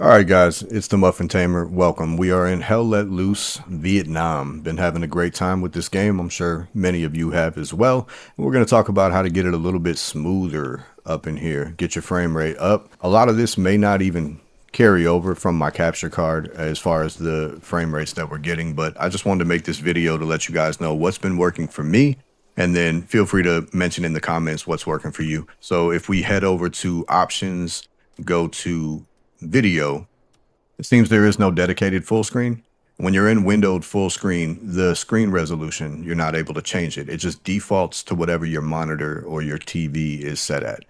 All right, guys, it's the Muffin Tamer. Welcome. We are in Hell Let Loose, Vietnam. Been having a great time with this game. I'm sure many of you have as well. We're going to talk about how to get it a little bit smoother up in here, get your frame rate up. A lot of this may not even carry over from my capture card as far as the frame rates that we're getting, but I just wanted to make this video to let you guys know what's been working for me. And then feel free to mention in the comments what's working for you. So if we head over to options, go to video, it seems there is no dedicated full screen. When you're in windowed full screen, the screen resolution, you're not able to change it. It just defaults to whatever your monitor or your TV is set at.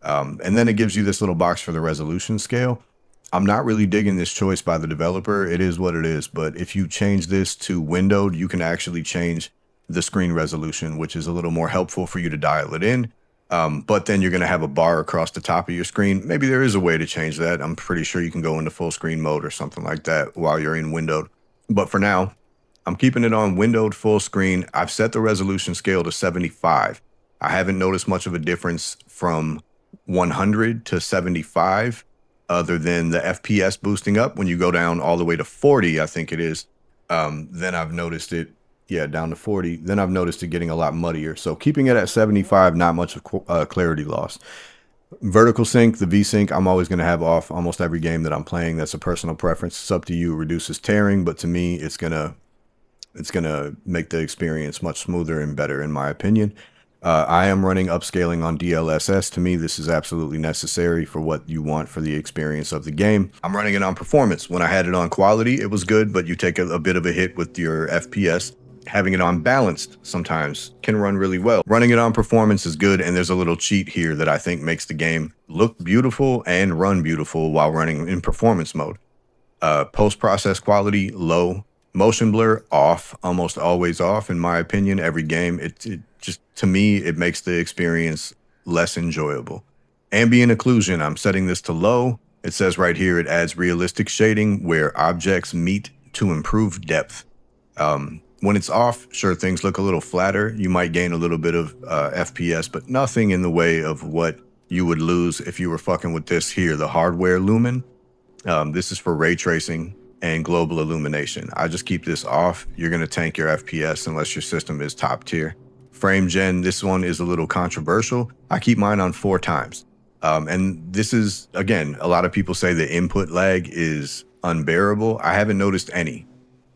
And then it gives you this little box for the resolution scale. I'm not really digging this choice by the developer. It is what it is. But if you change this to windowed, you can actually change the screen resolution, which is a little more helpful for you to dial it in. But then you're going to have a bar across the top of your screen. Maybe there is a way to change that. I'm pretty sure you can go into full screen mode or something like that while you're in windowed. But for now, I'm keeping it on windowed full screen. I've set the resolution scale to 75. I haven't noticed much of a difference from 100 to 75 other than the FPS boosting up. When you go down all the way to 40, I think it is, then I've noticed it. Yeah, down to 40. Then I've noticed it getting a lot muddier. So keeping it at 75, not much of clarity loss. Vertical sync, the V-sync, I'm always going to have off almost every game that I'm playing. That's a personal preference. It's up to you. It reduces tearing, but to me, it's gonna make the experience much smoother and better, in my opinion. I am running upscaling on DLSS. To me, this is absolutely necessary for what you want for the experience of the game. I'm running it on performance. When I had it on quality, it was good, but you take a bit of a hit with your FPS. Having it on balanced sometimes can run really well. Running it on performance is good, and there's a little cheat here that I think makes the game look beautiful and run beautiful while running in performance mode. Post-process quality, low. Motion blur, off, almost always off, in my opinion. Every game, it just, to me, it makes the experience less enjoyable. Ambient occlusion, I'm setting this to low. It says right here, it adds realistic shading where objects meet to improve depth. When it's off, sure, things look a little flatter. You might gain a little bit of FPS, but nothing in the way of what you would lose if you were fucking with this here, the hardware lumen. This is for ray tracing and global illumination. I just keep this off. You're going to tank your FPS unless your system is top tier. Frame gen, this one is a little controversial. I keep mine on 4 times. And this is, again, a lot of people say the input lag is unbearable. I haven't noticed any.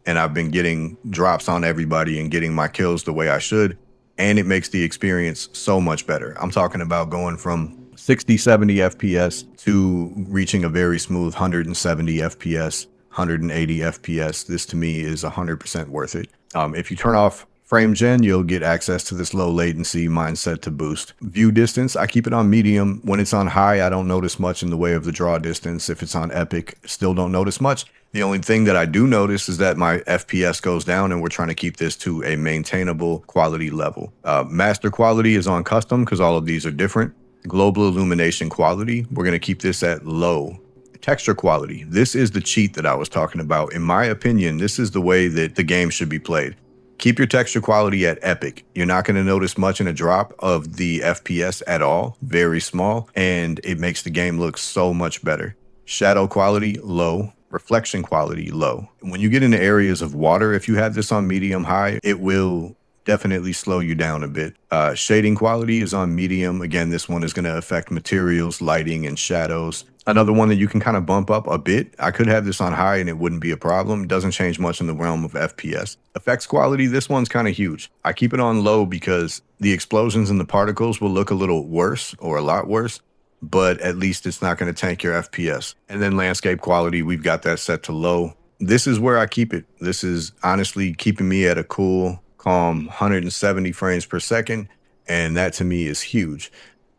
And I've been getting drops on everybody and getting my kills the way I should. And it makes the experience so much better. I'm talking about going from 60, 70 FPS to reaching a very smooth 170 FPS, 180 FPS. This to me is 100% worth it. If you turn off frame gen, you'll get access to this low latency mindset to boost. View distance, I keep it on medium. When it's on high, I don't notice much in the way of the draw distance. If it's on epic, still don't notice much. The only thing that I do notice is that my FPS goes down, and we're trying to keep this to a maintainable quality level. Master quality is on custom because all of these are different. Global illumination quality, we're going to keep this at low. Texture quality, this is the cheat that I was talking about. In my opinion, this is the way that the game should be played. Keep your texture quality at epic. You're not going to notice much in a drop of the FPS at all, very small, and it makes the game look so much better. Shadow quality, low. Reflection quality, low. When you get into areas of water, if you have this on medium high, it will definitely slow you down a bit. Shading quality is on medium. Again, this one is going to affect materials, lighting, and shadows. Another one that you can kind of bump up a bit. I could have this on high and it wouldn't be a problem. It doesn't change much in the realm of FPS. Effects quality, this one's kind of huge. I keep it on low because the explosions and the particles will look a little worse or a lot worse, but at least it's not going to tank your FPS. And then landscape quality, we've got that set to low. This is where I keep it. This is honestly keeping me at a cool, calm 170 frames per second. And that to me is huge.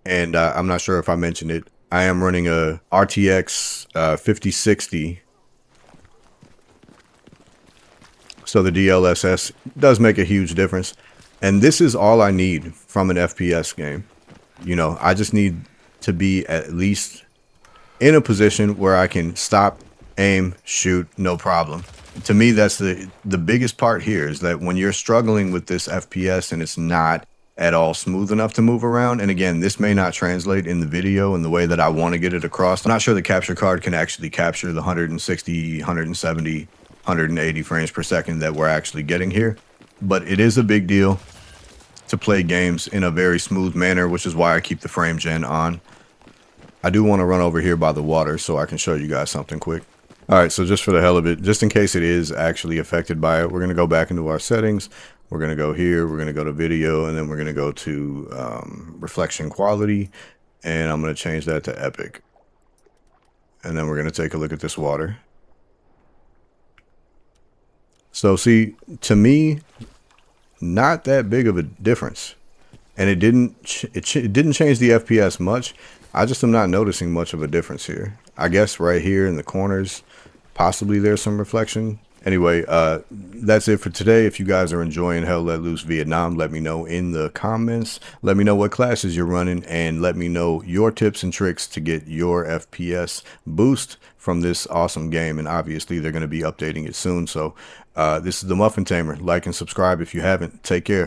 And I'm not sure if I mentioned it. I am running a RTX 5060. So the DLSS does make a huge difference. And this is all I need from an FPS game. You know, I just need to be at least in a position where I can stop, aim, shoot, no problem. To me, that's the biggest part here, is that when you're struggling with this FPS and it's not at all smooth enough to move around. And again, this may not translate in the video in the way that I want to get it across. I'm not sure the capture card can actually capture the 160, 170, 180 frames per second that we're actually getting here, but it is a big deal to play games in a very smooth manner, which is why I keep the frame gen on. I do want to run over here by the water so I can show you guys something quick. All right, so just for the hell of it, just in case it is actually affected by it, we're going to go back into our settings. We're going to go here, we're going to go to video, and then we're going to go to reflection quality, and I'm going to change that to epic. And then we're going to take a look at this water. So see, to me, not that big of a difference, and it didn't change the FPS much. I just am not noticing much of a difference here. I guess right here in the corners, possibly there's some reflection. Anyway, that's it for today. If you guys are enjoying Hell Let Loose Vietnam, let me know in the comments. Let me know what classes you're running, and let me know your tips and tricks to get your FPS boost from this awesome game. And obviously they're going to be updating it soon. So this is the Muffin Tamer. Like and subscribe if you haven't. Take care.